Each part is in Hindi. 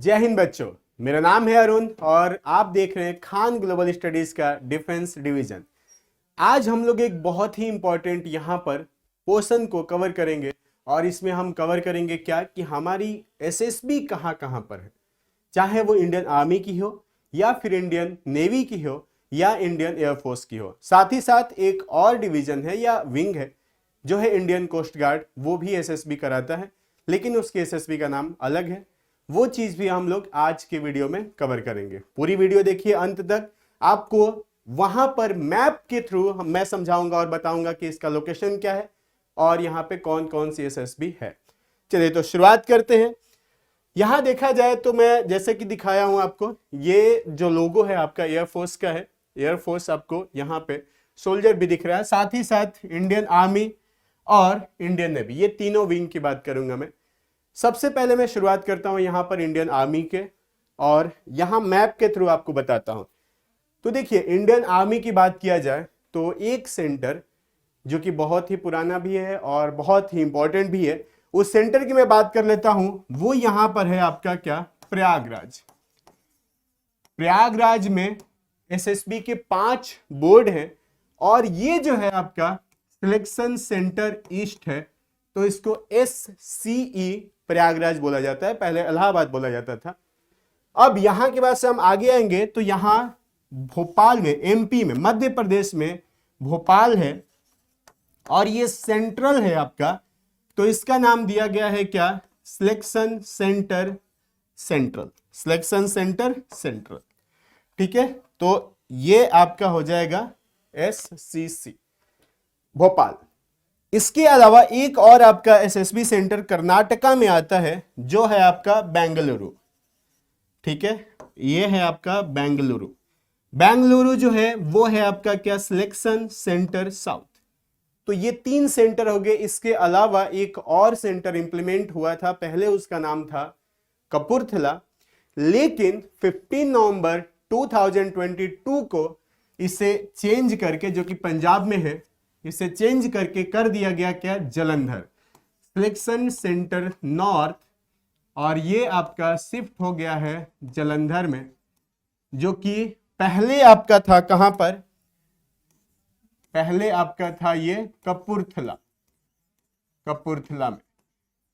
जय हिंद बच्चों, मेरा नाम है अरुण और आप देख रहे हैं खान ग्लोबल स्टडीज का डिफेंस डिवीजन। आज हम लोग एक बहुत ही इंपॉर्टेंट यहाँ पर पोर्शन को कवर करेंगे और इसमें हम कवर करेंगे क्या कि हमारी एसएसबी कहाँ कहाँ पर है, चाहे वो इंडियन आर्मी की हो या फिर इंडियन नेवी की हो या इंडियन एयरफोर्स की हो। साथ ही साथ एक और डिवीजन है या विंग है जो है इंडियन कोस्ट गार्ड, वो भी एसएसबी कराता है लेकिन उसके एसएसबी का नाम अलग है। वो चीज भी हम लोग आज के वीडियो में कवर करेंगे। पूरी वीडियो देखिए अंत तक, आपको वहां पर मैप के थ्रू मैं समझाऊंगा और बताऊंगा कि इसका लोकेशन क्या है और यहाँ पे कौन कौन सी एसएसबी है। चलिए तो शुरुआत करते हैं। यहां देखा जाए तो मैं जैसे कि दिखाया हूं आपको, ये जो लोगो है आपका एयरफोर्स का है। एयरफोर्स आपको यहाँ पे सोल्जर भी दिख रहा है, साथ ही साथ इंडियन आर्मी और इंडियन नेवी, ये तीनों विंग की बात करूंगा मैं। सबसे पहले मैं शुरुआत करता हूं यहां पर इंडियन आर्मी के और यहां मैप के थ्रू आपको बताता हूं। तो देखिए, इंडियन आर्मी की बात किया जाए तो एक सेंटर जो कि बहुत ही पुराना भी है और बहुत ही इंपॉर्टेंट भी है, उस सेंटर की मैं बात कर लेता हूं। वो यहां पर है आपका क्या, प्रयागराज। प्रयागराज में एसएसबी के 5 बोर्ड हैं और ये जो है आपका सिलेक्शन सेंटर ईस्ट है, तो इसको SCE प्रयागराज बोला जाता है, पहले इलाहाबाद बोला जाता था। अब यहां के बाद से हम आगे आएंगे तो यहां भोपाल में, MP में, मध्य प्रदेश में भोपाल है और ये सेंट्रल है आपका, तो इसका नाम दिया गया है क्या, selection centre central. Selection centre central, ठीक है। तो ये आपका हो जाएगा SCC भोपाल। इसके अलावा एक और आपका एसएसबी सेंटर कर्नाटका में आता है जो है आपका बेंगलुरु, ठीक है। ये है आपका बेंगलुरु। बेंगलुरु जो है वो है आपका क्या, सिलेक्शन सेंटर साउथ। तो ये 3 सेंटर हो गए। इसके अलावा एक और सेंटर इंप्लीमेंट हुआ था, पहले उसका नाम था कपूरथला, लेकिन 15 नवंबर 2022 को इसे चेंज करके, जो कि पंजाब में है, इसे चेंज करके कर दिया गया क्या, जलंधर। सिलेक्शन सेंटर नॉर्थ, और ये आपका शिफ्ट हो गया है जलंधर में, जो कि पहले आपका था कहां पर, पहले आपका था ये कपूरथला, कपूरथला में।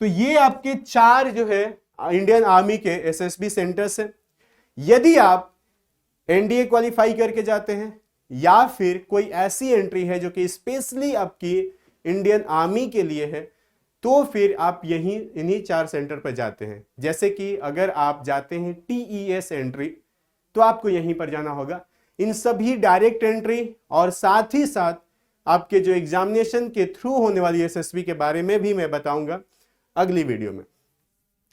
तो ये आपके 4 जो है इंडियन आर्मी के एसएसबी सेंटर्स है। यदि आप एनडीए क्वालिफाई करके जाते हैं या फिर कोई ऐसी एंट्री है जो कि स्पेशली आपकी इंडियन आर्मी के लिए है, तो फिर आप इन्हीं 4 सेंटर पर जाते हैं। जैसे कि अगर आप जाते हैं TES एंट्री तो आपको यहीं पर जाना होगा। इन सभी डायरेक्ट एंट्री और साथ ही साथ आपके जो एग्जामिनेशन के थ्रू होने वाली एसएसबी के बारे में भी मैं बताऊंगा अगली वीडियो में।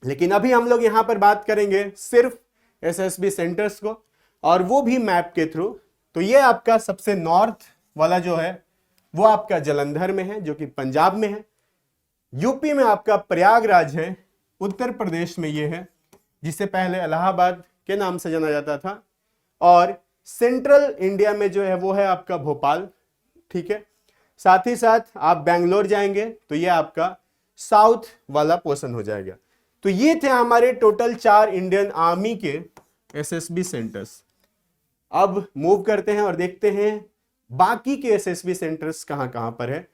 लेकिन अभी हम लोग यहां पर बात करेंगे सिर्फ एसएसबी सेंटर्स को, और वो भी मैप के थ्रू। तो ये आपका सबसे नॉर्थ वाला जो है वो आपका जलंधर में है, जो कि पंजाब में है। यूपी में आपका प्रयागराज है। उत्तर प्रदेश में ये है, जिसे पहले इलाहाबाद के नाम से जाना जाता था। और सेंट्रल इंडिया में जो है वो है आपका भोपाल, ठीक है। साथ ही साथ आप बेंगलोर जाएंगे तो ये आपका साउथ वाला पोर्शन हो जाएगा। तो ये थे हमारे टोटल 4 इंडियन आर्मी के एसएसबी सेंटर्स। अब मूव करते हैं और देखते हैं बाकी के एसएसबी सेंटर्स कहां कहां पर है।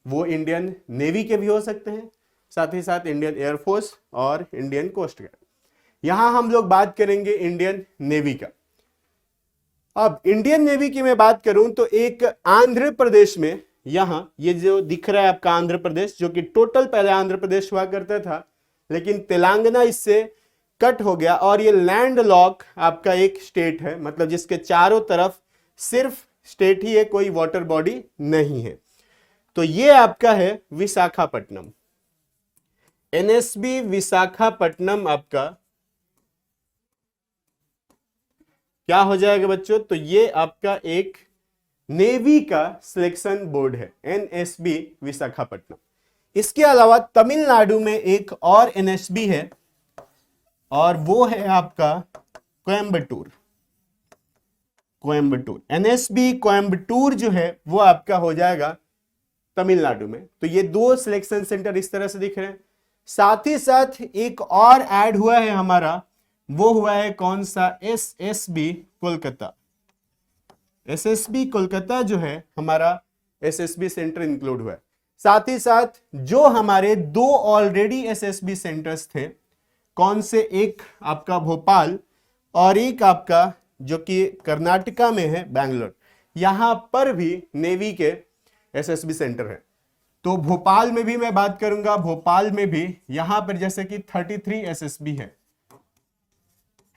वो इंडियन नेवी के भी हो सकते हैं, साथ ही साथ इंडियन एयरफोर्स और इंडियन कोस्ट गार्ड। यहां हम लोग बात करेंगे इंडियन नेवी का। अब इंडियन नेवी की मैं बात करूं तो एक आंध्र प्रदेश में, यहां ये जो दिख रहा है आपका आंध्र प्रदेश, जो कि टोटल पहले आंध्र प्रदेश हुआ करता था, लेकिन तेलंगाना इससे कट हो गया और ये लैंड लॉक आपका एक स्टेट है, मतलब जिसके चारों तरफ सिर्फ स्टेट ही है, कोई वाटर बॉडी नहीं है। तो ये आपका है विशाखापट्टनम, NSB विशाखापट्टनम आपका क्या हो जाएगा बच्चों, तो ये आपका एक नेवी का सिलेक्शन बोर्ड है, NSB विशाखापट्टनम। इसके अलावा तमिलनाडु में एक और NSB है और वो है आपका कोयम्बटूर। कोयम्बटूर NSB कोयम्बटूर जो है वो आपका हो जाएगा तमिलनाडु में। तो ये 2 सिलेक्शन सेंटर इस तरह से दिख रहे हैं। साथ ही साथ एक और ऐड हुआ है हमारा वो हुआ है कौन सा, एसएसबी कोलकाता। एसएसबी कोलकाता जो है हमारा एसएसबी सेंटर इंक्लूड हुआ है। साथ ही साथ जो हमारे दो ऑलरेडी एसएसबी सेंटर्स थे, कौन से, एक आपका भोपाल और एक आपका जो कि कर्नाटका में है बैंगलोर, यहां पर भी नेवी के एसएसबी सेंटर है। तो भोपाल में भी मैं बात करूंगा, भोपाल में भी यहां पर जैसे कि 33 एसएसबी है,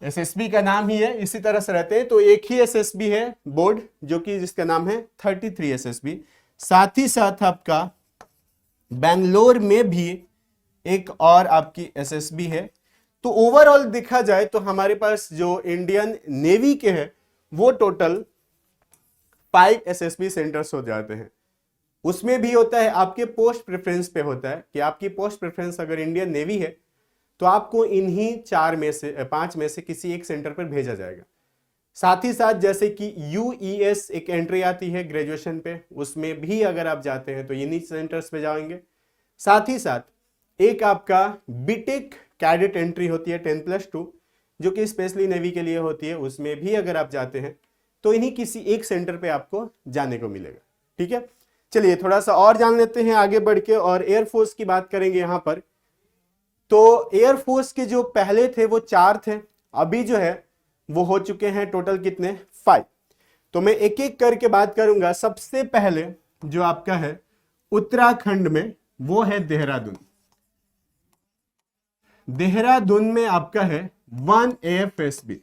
एसएसबी का नाम ही है, इसी तरह से रहते हैं। तो एक ही एसएसबी है बोर्ड जो कि जिसका नाम है 33 एसएसबी। साथ ही साथ आपका बेंगलोर में भी एक और आपकी एसएसबी है। तो ओवरऑल देखा जाए तो हमारे पास जो इंडियन नेवी के है वो टोटल 5 एसएसबी सेंटर्स हो जाते हैं। उसमें भी होता है आपके पोस्ट प्रेफरेंस पे होता है कि आपकी पोस्ट प्रेफरेंस अगर इंडियन नेवी है तो आपको इन्हीं 5 में से किसी एक सेंटर पर भेजा जाएगा। साथ ही साथ जैसे कि यूईएस एक एंट्री आती है ग्रेजुएशन पे, उसमें भी अगर आप जाते हैं तो इन्हीं सेंटर्स पे जाएंगे। साथ ही साथ एक आपका बीटेक कैडेट एंट्री होती है 10+2 जो कि स्पेशली नेवी के लिए होती है, उसमें भी अगर आप जाते हैं तो इन्हीं किसी एक सेंटर पे आपको जाने को मिलेगा। ठीक है, चलिए थोड़ा सा और जान लेते हैं आगे बढ़ के, और एयरफोर्स की बात करेंगे यहां पर। तो एयरफोर्स के जो पहले थे वो 4 थे, अभी जो है वो हो चुके हैं टोटल कितने, 5। तो मैं एक एक करके बात करूंगा। सबसे पहले जो आपका है उत्तराखंड में वो है देहरादून। देहरादून में आपका है 1 AFSB,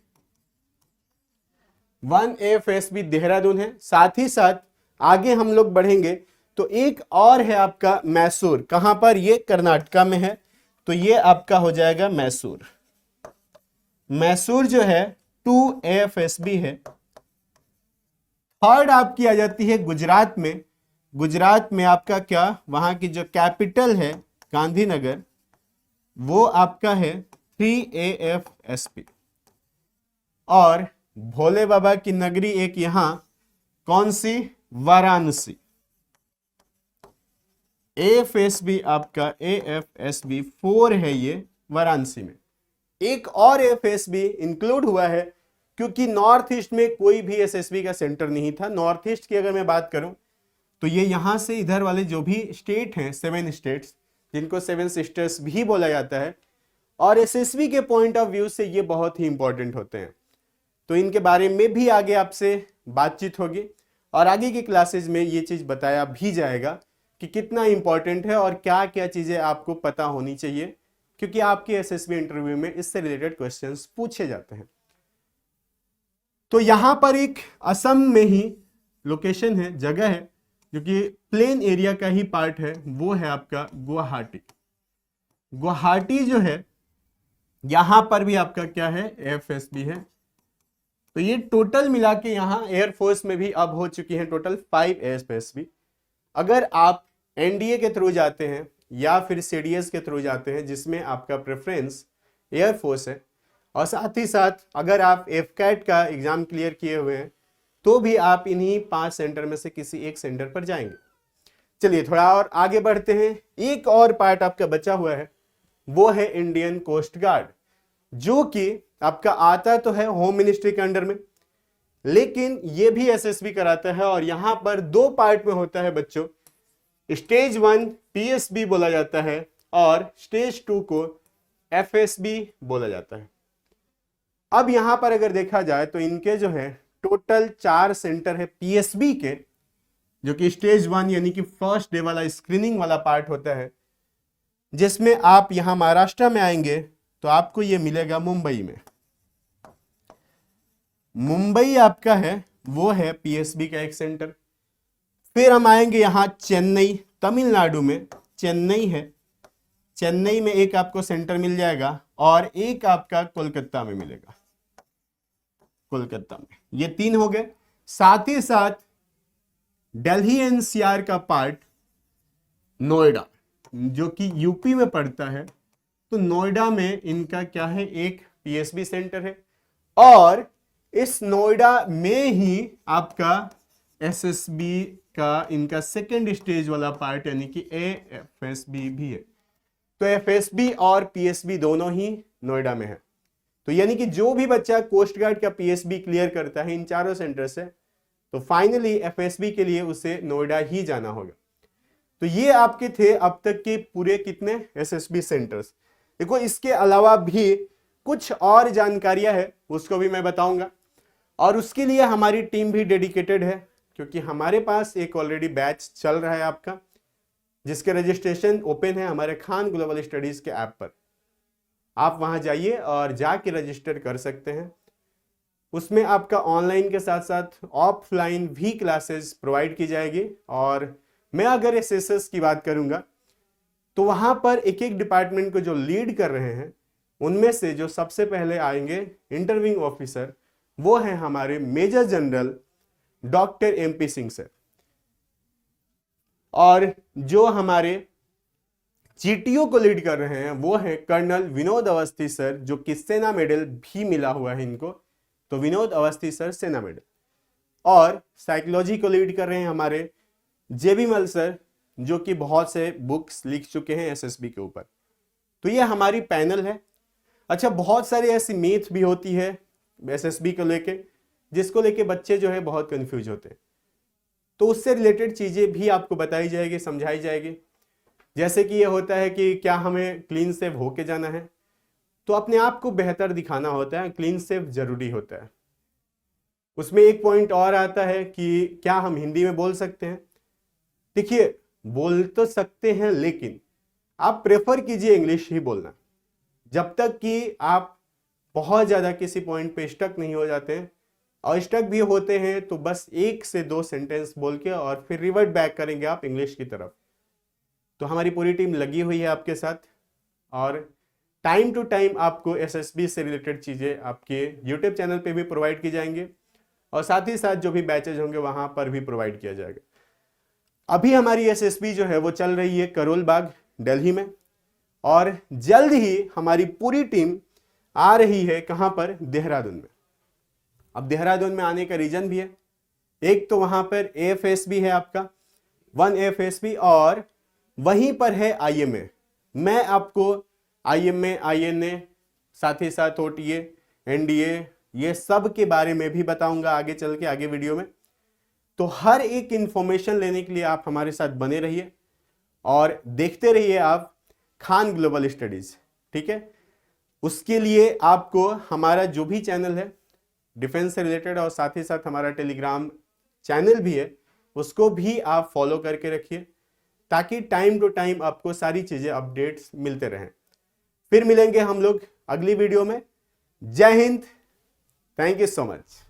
1 AFSB देहरादून है। साथ ही साथ आगे हम लोग बढ़ेंगे तो एक और है आपका मैसूर। कहां पर, ये कर्नाटका में है, तो ये आपका हो जाएगा मैसूर। मैसूर जो है 2 AFSB है। थर्ड आपकी आ जाती है गुजरात में। गुजरात में आपका क्या, वहां की जो कैपिटल है गांधीनगर, वो आपका है 3 AFSB। और भोले बाबा की नगरी एक यहां, कौन सी, वाराणसी। AFSB आपका AFSB 4 है ये वाराणसी में। एक और AFSB इंक्लूड हुआ है क्योंकि नॉर्थ ईस्ट में कोई भी एसएसबी का सेंटर नहीं था। नॉर्थ ईस्ट की अगर मैं बात करूं तो ये यहां से इधर वाले जो भी स्टेट हैं, 7 स्टेट्स, जिनको 7 सिस्टर्स भी बोला जाता है, और एसएसबी के पॉइंट ऑफ व्यू से ये बहुत ही इंपॉर्टेंट होते हैं। तो इनके बारे में भी आगे आपसे बातचीत होगी और आगे की क्लासेज में ये चीज बताया भी जाएगा कि कितना इंपॉर्टेंट है और क्या क्या चीजें आपको पता होनी चाहिए, क्योंकि आपके एसएसबी इंटरव्यू में इससे रिलेटेड क्वेश्चंस पूछे जाते हैं। तो यहां पर एक असम में ही लोकेशन है, जगह है, जो कि प्लेन एरिया का ही पार्ट है, वो है आपका गुवाहाटी। गुवाहाटी जो है यहां पर भी आपका क्या है, एफएसबी है। तो ये टोटल मिला के यहां एयरफोर्स में भी अब हो चुकी है टोटल 5 एफएसबी। अगर आप एनडीए के थ्रू जाते हैं या फिर सीडीएस के थ्रू जाते हैं जिसमें आपका प्रेफरेंस एयरफोर्स है, और साथ ही साथ अगर आप एफकैट का एग्जाम क्लियर किए हुए हैं तो भी आप इन्हीं 5 सेंटर में से किसी एक सेंटर पर जाएंगे। चलिए थोड़ा और आगे बढ़ते हैं। एक और पार्ट आपका बचा हुआ है, वो है इंडियन कोस्ट गार्ड, जो कि आपका आता तो है होम मिनिस्ट्री के अंडर में, लेकिन ये भी एसएसबी कराता है। और यहां पर 2 पार्ट में होता है बच्चों। स्टेज 1 पीएसबी बोला जाता है और स्टेज 2 को एफएसबी बोला जाता है। अब यहां पर अगर देखा जाए तो इनके जो है टोटल 4 सेंटर है पीएसबी के, जो कि स्टेज 1 यानी कि फर्स्ट डे वाला स्क्रीनिंग वाला पार्ट होता है, जिसमें आप यहां महाराष्ट्र में आएंगे तो आपको यह मिलेगा मुंबई में। मुंबई आपका है वो है पीएसबी का एक सेंटर। फिर हम आएंगे यहां चेन्नई, तमिलनाडु में चेन्नई है, चेन्नई में एक आपको सेंटर मिल जाएगा और एक आपका कोलकाता में मिलेगा, कोलकाता में। ये 3 हो गए। साथ ही साथ दिल्ली एनसीआर का पार्ट नोएडा, जो कि यूपी में पड़ता है, तो नोएडा में इनका क्या है, एक पीएसबी सेंटर है। और इस नोएडा में ही आपका एसएसबी का इनका सेकेंड स्टेज वाला पार्ट यानी कि एफएसबी भी है। तो एफएसबी और पीएसबी दोनों ही नोएडा में है। तो यानी कि जो भी बच्चा कोस्ट गार्ड का पीएसबी क्लियर करता है इन चारों सेंटर से, तो फाइनली एफएसबी के लिए उसे नोएडा ही जाना होगा। तो ये आपके थे अब तक के पूरे कितने एसएसबी सेंटर्स। देखो इसके अलावा भी कुछ और जानकारियां है, उसको भी मैं बताऊंगा, और उसके लिए हमारी टीम भी डेडिकेटेड है, क्योंकि हमारे पास एक ऑलरेडी बैच चल रहा है आपका, जिसके रजिस्ट्रेशन ओपन है हमारे खान ग्लोबल स्टडीज के ऐप पर। आप वहां जाइए और जाके रजिस्टर कर सकते हैं। उसमें आपका ऑनलाइन के साथ साथ ऑफलाइन भी क्लासेस प्रोवाइड की जाएगी। और मैं अगर एसएसएस की बात करूंगा तो वहां पर एक एक डिपार्टमेंट को जो लीड कर रहे हैं, उनमें से जो सबसे पहले आएंगे इंटरव्यूइंग ऑफिसर, वो है हमारे major general doctor MP Singh sir. और जो हमारे जीटीओ को लीड कर रहे हैं वो है कर्नल विनोद अवस्थी सर, जो कि सेना मेडल भी मिला हुआ है इनको, तो विनोद अवस्थी सर सेना मेडल। और साइकोलॉजी को लीड कर रहे हैं हमारे जेबी मल सर, जो कि बहुत से बुक्स लिख चुके हैं एसएसबी के ऊपर। तो ये हमारी पैनल है। अच्छा, बहुत सारी ऐसी मीथ भी होती है एसएसबी को लेके, जिसको लेके बच्चे जो है बहुत कंफ्यूज होते हैं, तो उससे रिलेटेड चीजें भी आपको बताई जाएगी, समझाई जाएगी। जैसे कि ये होता है कि क्या हमें क्लीन सेव होके जाना है, तो अपने आप को बेहतर दिखाना होता है, क्लीन सेव जरूरी होता है। उसमें एक पॉइंट और आता है कि क्या हम हिंदी में बोल सकते हैं। देखिए, बोल तो सकते हैं, लेकिन आप प्रेफर कीजिए इंग्लिश ही बोलना, जब तक कि आप बहुत ज्यादा किसी पॉइंट पे स्टक नहीं हो जाते हैं। और स्टक भी होते हैं तो बस 1 से 2 सेंटेंस बोल के और फिर रिवर्ट बैक करेंगे आप इंग्लिश की तरफ। तो हमारी पूरी टीम लगी हुई है आपके साथ, और टाइम टू टाइम आपको एसएसबी से रिलेटेड चीजें आपके यूट्यूब चैनल पे भी प्रोवाइड की जाएंगे, और साथ ही साथ जो भी बैचेज होंगे वहां पर भी प्रोवाइड किया जाएगा। अभी हमारी एसएसबी जो है वो चल रही है करोल बाग दिल्ली में, और जल्द ही हमारी पूरी टीम आ रही है कहां पर, देहरादून में। अब देहरादून में आने का रीजन भी है, एक तो वहां पर एएफएसबी है आपका 1 एएफएसबी, और वहीं पर है आईएमए। मैं आपको आईएमए, आईएनए, साथ ही साथ ओटीए, एनडीए, ये सब के बारे में भी बताऊंगा आगे चल के, आगे वीडियो में। तो हर एक इंफॉर्मेशन लेने के लिए आप हमारे साथ बने रहिए और देखते रहिए आप खान ग्लोबल स्टडीज, ठीक है। उसके लिए आपको हमारा जो भी चैनल है डिफेंस से रिलेटेड, और साथ ही साथ हमारा टेलीग्राम चैनल भी है, उसको भी आप फॉलो करके रखिए, ताकि टाइम टू टाइम आपको सारी चीजें अपडेट्स मिलते रहें। फिर मिलेंगे हम लोग अगली वीडियो में। जय Hind, thank you so much.